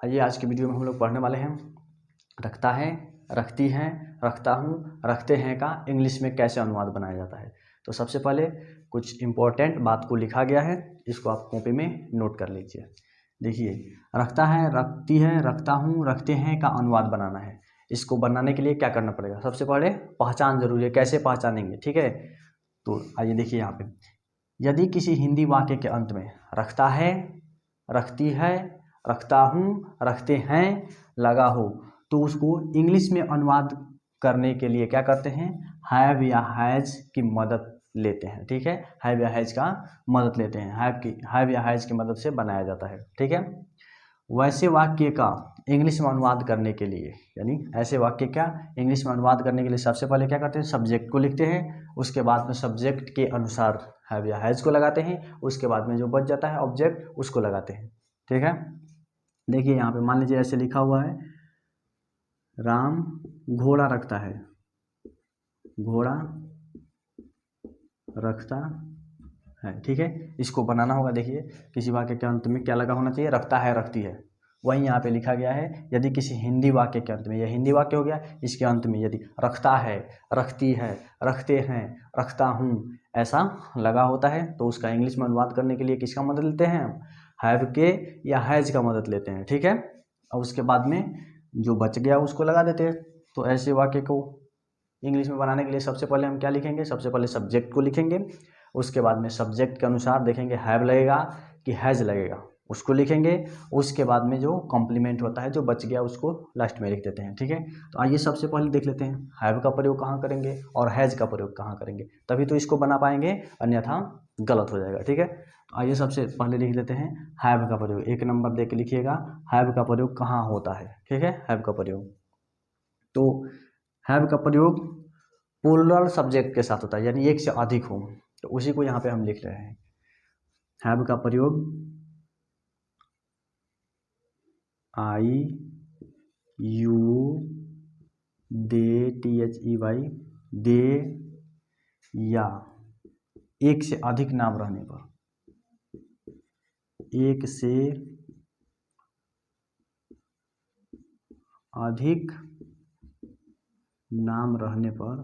आइए आज की वीडियो में हम लोग पढ़ने वाले हैं रखता है, रखती हैं, रखता हूँ, रखते हैं का इंग्लिश में कैसे अनुवाद बनाया जाता है। तो सबसे पहले कुछ इम्पोर्टेंट बात को लिखा गया है, इसको आप कॉपी में नोट कर लीजिए। देखिए, रखता है, रखती है, रखता हूँ, रखते हैं का अनुवाद बनाना है। इसको बनाने के लिए क्या करना पड़ेगा? सबसे पहले पहचान जरूरी है। कैसे पहचानेंगे? ठीक है, तो आइए देखिए यहाँ पे, यदि किसी हिंदी वाक्य के अंत में रखता है, रखती है, रखता हूँ, रखते हैं लगा हो तो उसको इंग्लिश में अनुवाद करने के लिए क्या करते हैं? हैव या हैज की मदद लेते हैं। ठीक है, हैव या हैज का मदद लेते हैं। हैव या हैज की मदद से बनाया जाता है। ठीक है, वैसे वाक्य का इंग्लिश में अनुवाद करने के लिए, यानी ऐसे वाक्य का इंग्लिश में अनुवाद करने के लिए सबसे पहले क्या करते हैं? सब्जेक्ट को लिखते हैं, उसके बाद में सब्जेक्ट के अनुसार हैव या हैज को लगाते हैं, उसके बाद में जो बच जाता है ऑब्जेक्ट उसको लगाते हैं। ठीक है, देखिए यहाँ पे मान लीजिए ऐसे लिखा हुआ है, राम घोड़ा रखता है, घोड़ा रखता है। ठीक है, इसको बनाना होगा। देखिए, किसी वाक्य के अंत में क्या लगा होना चाहिए? रखता है, रखती है। वहीं यहाँ पे लिखा गया है, यदि किसी हिंदी वाक्य के अंत में, यह हिंदी वाक्य हो गया, इसके अंत में यदि रखता है, रखती है, रखते हैं, रखता हूँ ऐसा लगा होता है तो उसका इंग्लिश में अनुवाद करने के लिए किसका मदद लेते हैं? हैव के या हैज का मदद लेते हैं। ठीक है, और उसके बाद में जो बच गया उसको लगा देते हैं। तो ऐसे वाक्य को इंग्लिश में बनाने के लिए सबसे पहले हम क्या लिखेंगे? सबसे पहले सब्जेक्ट को लिखेंगे, उसके बाद में सब्जेक्ट के अनुसार देखेंगे हैव लगेगा कि हैज लगेगा, उसको लिखेंगे। उसके बाद में जो कॉम्प्लीमेंट होता है, जो बच गया, उसको लास्ट में लिख देते हैं। ठीक है, तो आइए सबसे पहले देख लेते हैं हैव का प्रयोग कहाँ करेंगे और हैज का प्रयोग कहाँ करेंगे, तभी तो इसको बना पाएंगे, अन्यथा गलत हो जाएगा। ठीक है, तो आइए सबसे पहले लिख लेते हैं हैव का प्रयोग। 1 नंबर दे के लिखिएगा, हैव का प्रयोग कहाँ होता है। ठीक है, हैव का प्रयोग, तो हैव का प्रयोग प्लूरल सब्जेक्ट के साथ होता है, यानी एक से अधिक हो, तो उसी को यहाँ पे हम लिख रहे हैं। हैव का प्रयोग आई यू दे THEY दे या एक से अधिक नाम रहने पर, एक से अधिक नाम रहने पर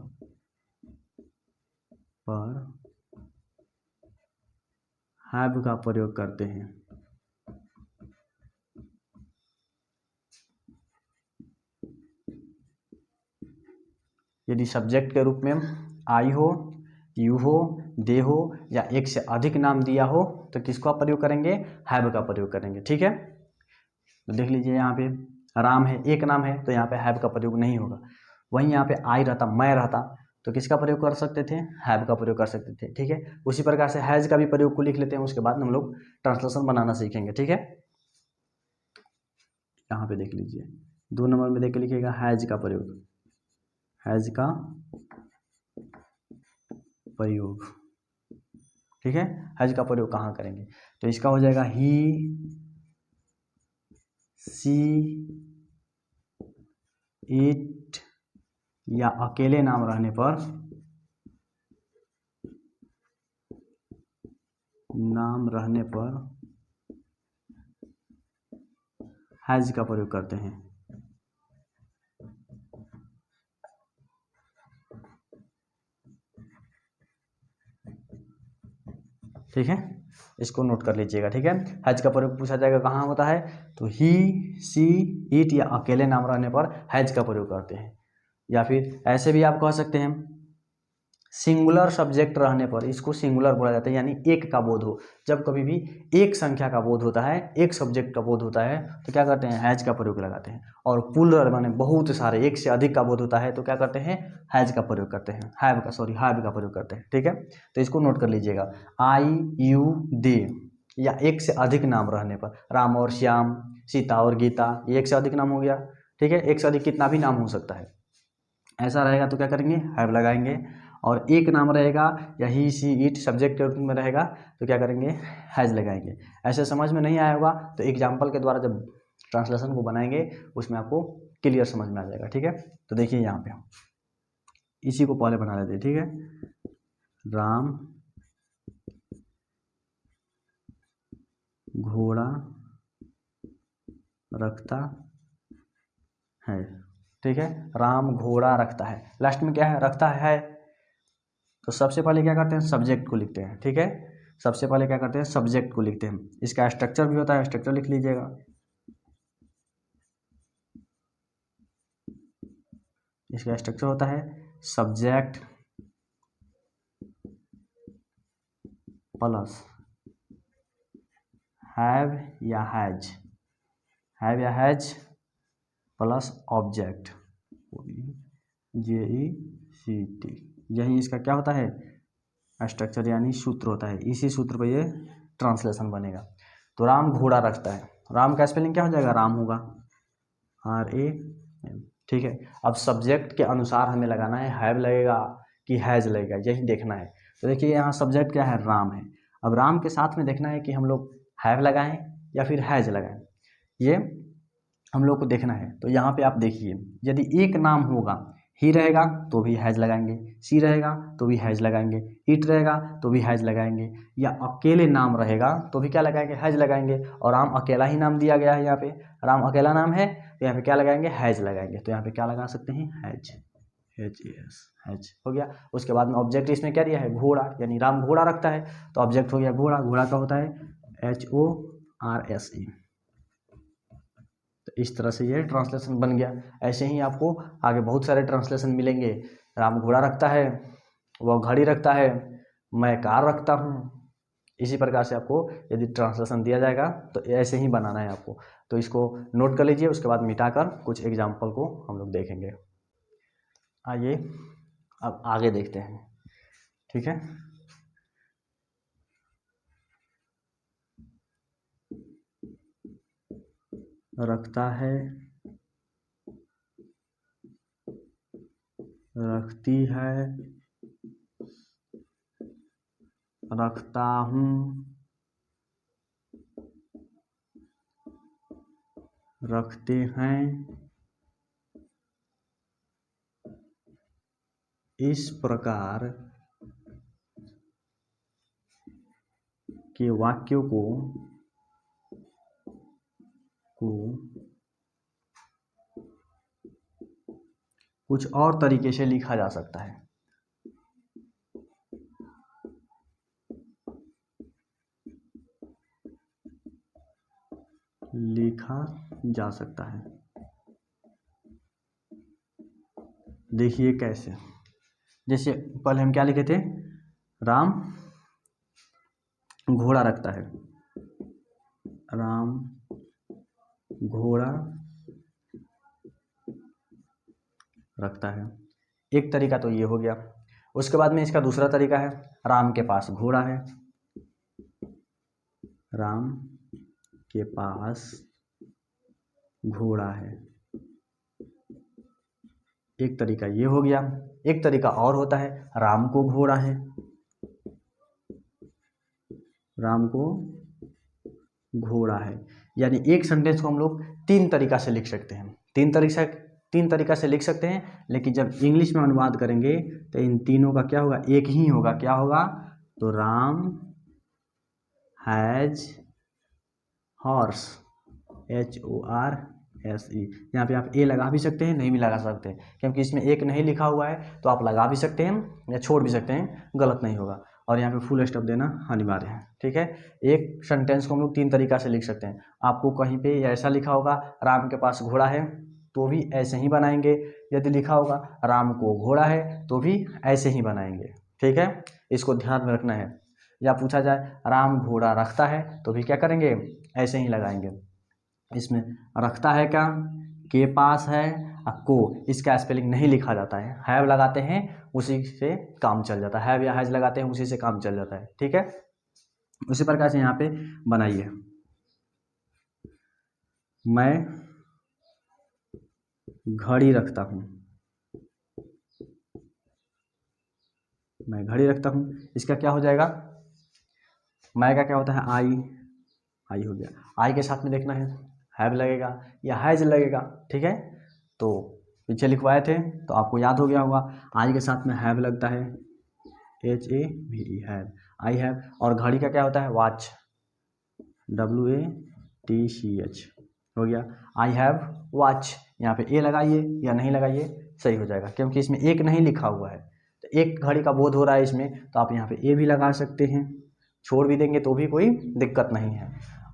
हैव का प्रयोग करते हैं। यदि सब्जेक्ट के रूप में आई हो, यू हो, दे हो या एक से अधिक नाम दिया हो तो किसका प्रयोग करेंगे? हैव का प्रयोग करेंगे। ठीक है, तो देख लीजिए यहाँ पे राम है, एक नाम है, तो यहाँ पे हैव का प्रयोग नहीं होगा। वहीं यहाँ पे आई रहता, मैं रहता, तो किसका प्रयोग कर सकते थे? हैव का प्रयोग कर सकते थे। ठीक है, उसी प्रकार से हैज का भी प्रयोग को लिख लेते हैं, उसके बाद हम लोग ट्रांसलेशन बनाना सीखेंगे। ठीक है, यहाँ पे देख लीजिए 2 नंबर में देख के लिखिएगा हैज का प्रयोग, हैज का प्रयोग। ठीक है, हैज का प्रयोग कहाँ करेंगे? तो इसका हो जाएगा ही, सी, इट या अकेले नाम रहने पर, हैज का प्रयोग करते हैं। ठीक है, इसको नोट कर लीजिएगा। ठीक है, हैज का प्रयोग पूछा जाएगा कहाँ होता है, तो ही, सी, इट या अकेले नाम रहने पर हैज का प्रयोग करते हैं। या फिर ऐसे भी आप कह सकते हैं, सिंगुलर सब्जेक्ट रहने पर, इसको सिंगुलर बोला जाता है, यानी एक का बोध हो। जब कभी भी एक संख्या का बोध होता है, एक सब्जेक्ट का बोध होता है, तो क्या करते हैं? हैज का प्रयोग लगाते हैं। और प्लूरल माने बहुत सारे, एक से अधिक का बोध होता है, तो क्या करते हैं? हैज का प्रयोग करते हैं, हैव का प्रयोग करते हैं। ठीक है, तो इसको नोट कर लीजिएगा, आई यू दे या एक से अधिक नाम रहने पर, राम और श्याम, सीता और गीता, ये एक से अधिक नाम हो गया। ठीक है, एक से अधिक कितना भी नाम हो सकता है, ऐसा रहेगा तो क्या करेंगे? हैव लगाएंगे। और एक नाम रहेगा या ही, सी, इट सब्जेक्ट के रूप में रहेगा तो क्या करेंगे? हैज लगाएंगे। ऐसे समझ में नहीं आया होगा तो एग्जाम्पल के द्वारा जब ट्रांसलेशन को बनाएंगे उसमें आपको क्लियर समझ में आ जाएगा। ठीक है, तो देखिए यहाँ पे इसी को पहले बना लेते हैं। ठीक है, राम घोड़ा रखता है। ठीक है, राम घोड़ा रखता है, लास्ट में क्या है, रखता है। तो सबसे पहले क्या करते हैं, सब्जेक्ट को लिखते हैं। ठीक है, सबसे पहले क्या करते हैं, सब्जेक्ट को लिखते हैं। इसका स्ट्रक्चर भी होता है, स्ट्रक्चर लिख लीजिएगा। इसका स्ट्रक्चर होता है सब्जेक्ट प्लस हैव या हैज, हैव या हैज प्लस ऑब्जेक्ट, JECT, यही इसका क्या होता है, स्ट्रक्चर यानी सूत्र होता है। इसी सूत्र पे ये ट्रांसलेशन बनेगा। तो राम घोड़ा रखता है, राम का स्पेलिंग क्या हो जाएगा, राम होगा, RAM। ठीक है, अब सब्जेक्ट के अनुसार हमें लगाना है, हैव लगेगा कि हैज लगेगा, यही देखना है। तो देखिए यहाँ सब्जेक्ट क्या है, राम है। अब राम के साथ में देखना है कि हम लोग हैव लगाएं या फिर हैज लगाएं, ये हम लोग को देखना है। तो यहाँ पे आप देखिए, यदि एक नाम होगा, ही रहेगा तो भी हैज लगाएंगे, सी रहेगा तो भी हैज लगाएंगे, इट रहेगा तो भी हैज लगाएंगे, या अकेले नाम रहेगा तो भी क्या लगाएंगे, हैज लगाएंगे। और राम अकेला ही नाम दिया गया है, यहाँ पे राम अकेला नाम है, तो यहाँ पे क्या लगाएंगे, हैज लगाएंगे। तो यहाँ पे क्या लगा सकते हैं, हैज, हैज हो गया। उसके बाद में ऑब्जेक्ट इसमें क्या दिया है, घोड़ा, यानी राम घोड़ा रखता है, तो ऑब्जेक्ट हो गया घोड़ा। घोड़ा का होता है HORSE। तो इस तरह से ये ट्रांसलेशन बन गया। ऐसे ही आपको आगे बहुत सारे ट्रांसलेशन मिलेंगे। राम घोड़ा रखता है, वह घड़ी रखता है, मैं कार रखता हूँ। इसी प्रकार से आपको यदि ट्रांसलेशन दिया जाएगा तो ऐसे ही बनाना है आपको। तो इसको नोट कर लीजिए, उसके बाद मिटाकर कुछ एग्जाम्पल को हम लोग देखेंगे। आइए अब आगे देखते हैं। ठीक है, रखता है, रखती है, रखता हूँ, रखते हैं। इस प्रकार के वाक्यों को कुछ और तरीके से लिखा जा सकता है। लिखा जा सकता है, देखिए कैसे। जैसे पहले हम क्या लिखे थे, राम घोड़ा रखता है, राम घोड़ा रखता है, एक तरीका तो ये हो गया। उसके बाद में इसका दूसरा तरीका है, राम के पास घोड़ा है, राम के पास घोड़ा है, एक तरीका ये हो गया। एक तरीका और होता है, राम को घोड़ा है, राम को घोड़ा है। यानी एक सेंटेंस को हम लोग तीन तरीका से लिख सकते हैं, तीन तरीका से लिख सकते हैं। लेकिन जब इंग्लिश में अनुवाद करेंगे तो इन तीनों का क्या होगा, एक ही होगा। क्या होगा, तो राम हैज हॉर्स, HORSE। यहाँ पे आप ए लगा भी सकते हैं, नहीं भी लगा सकते हैं, क्योंकि इसमें एक नहीं लिखा हुआ है। तो आप लगा भी सकते हैं या छोड़ भी सकते हैं, गलत नहीं होगा। और यहाँ पे फुल स्टॉप देना अनिवार्य है। ठीक है, एक सेंटेंस को हम लोग तीन तरीका से लिख सकते हैं। आपको कहीं पे ऐसा लिखा होगा, राम के पास घोड़ा है, तो भी ऐसे ही बनाएंगे। यदि लिखा होगा राम को घोड़ा है, तो भी ऐसे ही बनाएंगे। ठीक है, इसको ध्यान में रखना है। या पूछा जाए राम घोड़ा रखता है, तो भी क्या करेंगे, ऐसे ही लगाएंगे। इसमें रखता है क्या, के पास है, को इसका स्पेलिंग नहीं लिखा जाता है, हैव लगाते हैं, उसी से काम चल जाता है। हैव या हैज लगाते हैं, उसी से काम चल जाता है। ठीक है, उसी प्रकार से यहाँ पे बनाइए, मैं घड़ी रखता हूँ, मैं घड़ी रखता हूँ। इसका क्या हो जाएगा, मैं का क्या होता है, आई हो गया। आई के साथ में देखना है, हैव लगेगा या हैज लगेगा। ठीक है, तो पीछे लिखवाए थे तो आपको याद हो गया होगा। आई के साथ में हैव लगता है, HAVE, हैव, आई हैव। और घड़ी का क्या होता है, वॉच, WATCH। हो गया। आई हैव वॉच, यहाँ पे ए लगाइए या नहीं लगाइए सही हो जाएगा, क्योंकि इसमें एक नहीं लिखा हुआ है, तो एक घड़ी का बोध हो रहा है इसमें, तो आप यहाँ पे ए भी लगा सकते हैं, छोड़ भी देंगे तो भी कोई दिक्कत नहीं है।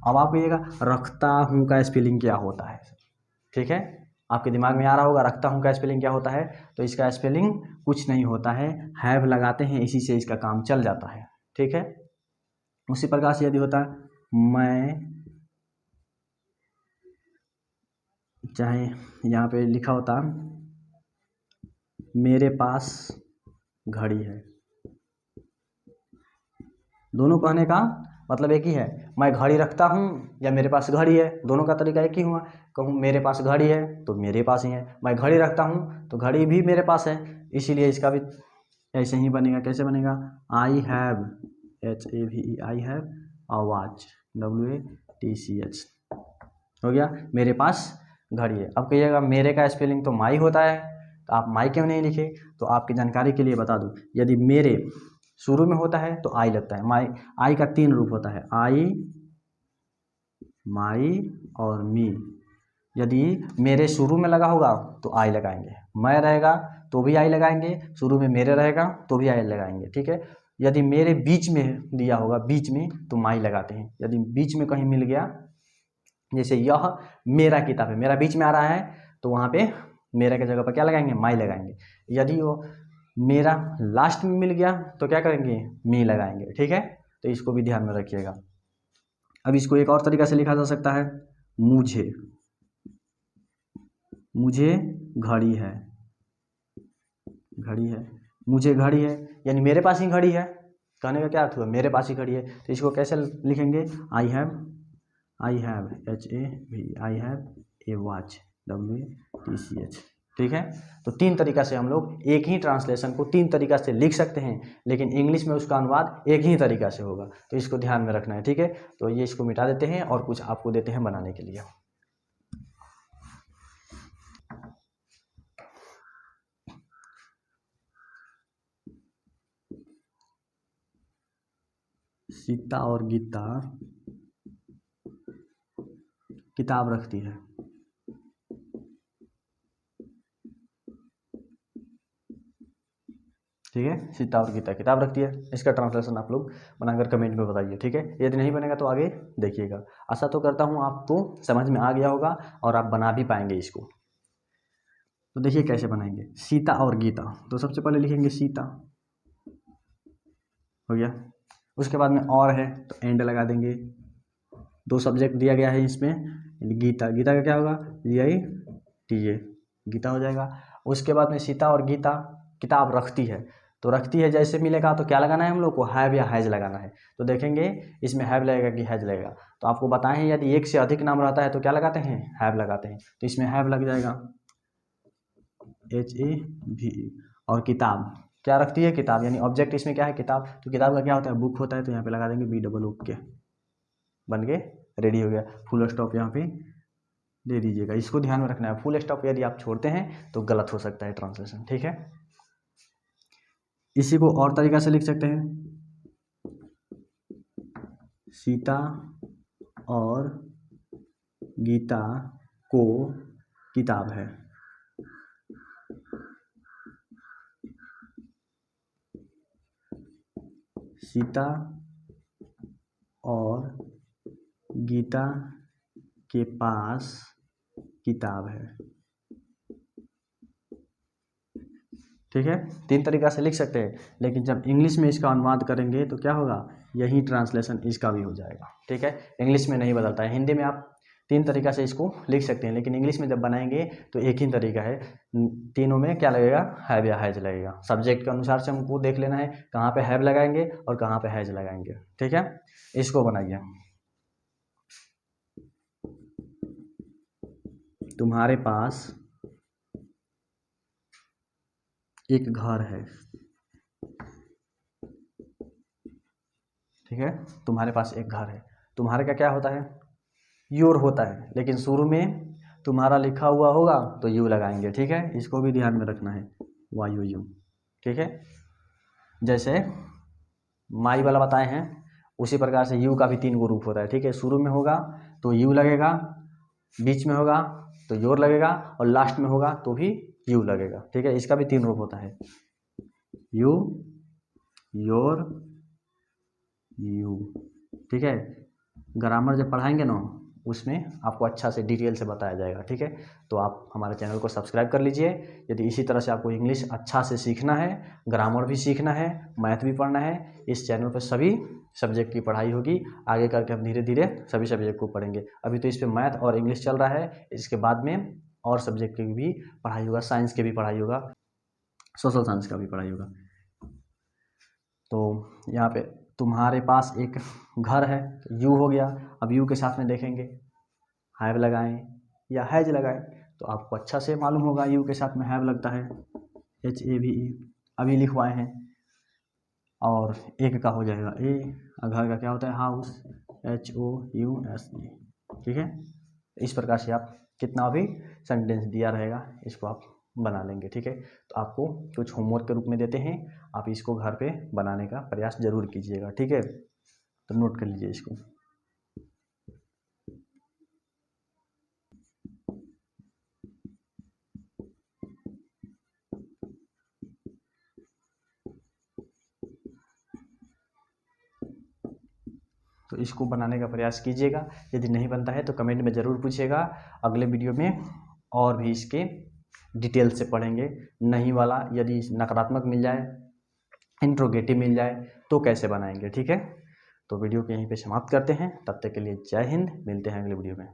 अब आप कहिएगा रखता हूँ का स्पेलिंग क्या होता है, ठीक है, आपके दिमाग में आ रहा होगा रखता हूँ का स्पेलिंग क्या होता है, तो इसका स्पेलिंग कुछ नहीं होता है, हैव लगाते हैं, इसी से इसका काम चल जाता है, ठीक है। उसी प्रकार से यदि होता मैं, चाहे यहाँ पे लिखा होता मेरे पास घड़ी है, दोनों कहने का मतलब एक ही है, मैं घड़ी रखता हूँ या मेरे पास घड़ी है, दोनों का तरीका एक ही हुआ। कहूँ मेरे पास घड़ी है तो मेरे पास ही है, मैं घड़ी रखता हूँ तो घड़ी भी मेरे पास है, इसीलिए इसका भी ऐसे ही बनेगा। कैसे बनेगा, I have, HAVE, I have a watch, WATCH, हो गया, मेरे पास घड़ी है। अब कहिएगा मेरे का स्पेलिंग तो माई होता है, तो आप माई क्यों नहीं लिखे, तो आपकी जानकारी के लिए बता दूं, यदि मेरे शुरू में होता है तो आई लगता है, माई, आई का 3 रूप होता है, आई, माई और मी। यदि मेरे शुरू में लगा होगा तो आई लगाएंगे, मैं रहेगा तो भी आई लगाएंगे, शुरू में मेरे रहेगा तो भी आई लगाएंगे, ठीक है। यदि मेरे बीच में दिया होगा, बीच में, तो माई लगाते हैं। यदि बीच में कहीं मिल गया, जैसे यह मेरा किताब है, मेरा बीच में आ रहा है, तो वहाँ पे मेरा के जगह पर क्या लगाएंगे, माई लगाएंगे। यदि वो मेरा लास्ट में मिल गया तो क्या करेंगे, मी लगाएंगे, ठीक है। तो इसको भी ध्यान में रखिएगा। अब इसको एक और तरीका से लिखा जा सकता है, मुझे, मुझे घड़ी है, घड़ी है, मुझे घड़ी है, यानी मेरे पास ही घड़ी है, कहने का क्या अर्थ हुआ, मेरे पास ही घड़ी है। तो इसको कैसे लिखेंगे, I have, HAV, I have a watch, WATCH, ठीक है। तो 3 तरीका से हम लोग एक ही ट्रांसलेशन को 3 तरीका से लिख सकते हैं, लेकिन इंग्लिश में उसका अनुवाद एक ही तरीका से होगा, तो इसको ध्यान में रखना है, ठीक है। तो ये इसको मिटा देते हैं और कुछ आपको देते हैं बनाने के लिए। सीता और गीता किताब रखती है, ठीक है, सीता और गीता किताब रखती है। इसका ट्रांसलेशन आप लोग बनाकर कमेंट में बताइए, ठीक है। यदि नहीं बनेगा तो आगे देखिएगा। आशा तो करता हूँ आपको समझ में आ गया होगा और आप बना भी पाएंगे इसको। तो देखिए कैसे बनाएंगे, सीता और गीता, तो सबसे पहले लिखेंगे सीता, हो गया। उसके बाद में और है तो एंड लगा देंगे, 2 सब्जेक्ट दिया गया है इसमें, गीता, गीता का क्या होगा, GITA, गीता हो जाएगा। उसके बाद में सीता और गीता किताब रखती है, तो रखती है जैसे मिलेगा तो क्या लगाना है हम लोग को, हैव या हैज लगाना है। तो देखेंगे इसमें हैव लगेगा कि हैज लगेगा, तो आपको बताएं हैं यदि एक से अधिक नाम रहता है तो क्या लगाते हैं, हैव लगाते हैं, तो इसमें हैव लग जाएगा, HAVE। और किताब क्या रखती है, किताब, यानी ऑब्जेक्ट इसमें क्या है, किताब, तो किताब का क्या होता है, बुक होता है, तो यहाँ पे लगा देंगे BOOK, बन के रेडी हो गया। फुल स्टॉप यहाँ पे दे दीजिएगा, इसको ध्यान में रखना है, फुल स्टॉप यदि आप छोड़ते हैं तो गलत हो सकता है ट्रांसलेशन, ठीक है। इसी को और तरीका से लिख सकते हैं, सीता और गीता को किताब है, सीता और गीता के पास किताब है, ठीक है। 3 तरीका से लिख सकते हैं, लेकिन जब इंग्लिश में इसका अनुवाद करेंगे तो क्या होगा, यही ट्रांसलेशन इसका भी हो जाएगा, ठीक है। इंग्लिश में नहीं बदलता है, हिंदी में आप 3 तरीका से इसको लिख सकते हैं, लेकिन इंग्लिश में जब बनाएंगे तो एक ही तरीका है, तीनों में क्या लगेगा, हैव या हैज लगेगा। सब्जेक्ट के अनुसार से हमको देख लेना है कहाँ पे हैव लगाएंगे और कहाँ पे हैज लगाएंगे, ठीक है। इसको बनाइए, तुम्हारे पास एक घर है, ठीक है, तुम्हारे पास एक घर है, तुम्हारे का क्या होता है, योर होता है, लेकिन शुरू में तुम्हारा लिखा हुआ होगा तो यू लगाएंगे, ठीक है। इसको भी ध्यान में रखना है, YOU, ठीक है। जैसे माई वाला बताए हैं उसी प्रकार से यू का भी 3 गो रूप होता है, ठीक है। शुरू में होगा तो यू लगेगा, बीच में होगा तो योर लगेगा, और लास्ट में होगा तो भी यू लगेगा। ठीक है, इसका भी 3 रूप होता है, यू, योर, यू। ठीक है, ग्रामर जब पढ़ाएंगे ना उसमें आपको अच्छा से डिटेल से बताया जाएगा। ठीक है, तो आप हमारे चैनल को सब्सक्राइब कर लीजिए। यदि इसी तरह से आपको इंग्लिश अच्छा से सीखना है, ग्रामर भी सीखना है, मैथ भी पढ़ना है, इस चैनल पर सभी सब्जेक्ट की पढ़ाई होगी। आगे करके हम धीरे धीरे सभी सब्जेक्ट को पढ़ेंगे। अभी तो इस पर मैथ और इंग्लिश चल रहा है, इसके बाद में और सब्जेक्ट की भी पढ़ाई होगा, साइंस की भी पढ़ाई होगा, सोशल साइंस का भी पढ़ाई होगा। तो यहाँ पे तुम्हारे पास एक घर है, यू हो गया। अब यू के साथ में देखेंगे हैव लगाएं या हैज लगाएं, तो आपको अच्छा से मालूम होगा यू के साथ में हैव लगता है, HAVE अभी लिखवाए हैं। और एक का हो जाएगा ए, घर का क्या होता है हाउस, HOUSE। ठीक है, इस प्रकार से आप कितना भी सेंटेंस दिया रहेगा इसको आप बना लेंगे। ठीक है, तो आपको कुछ होमवर्क के रूप में देते हैं, आप इसको घर पे बनाने का प्रयास जरूर कीजिएगा। ठीक है, तो नोट कर लीजिए इसको। तो इसको बनाने का प्रयास कीजिएगा। यदि नहीं बनता है तो कमेंट में ज़रूर पूछिएगा, अगले वीडियो में और भी इसके डिटेल से पढ़ेंगे। नहीं वाला यदि नकारात्मक मिल जाए, इंट्रोगेटिव मिल जाए तो कैसे बनाएंगे। ठीक है, तो वीडियो को यहीं पे समाप्त करते हैं। तब तक के लिए जय हिंद, मिलते हैं अगले वीडियो में।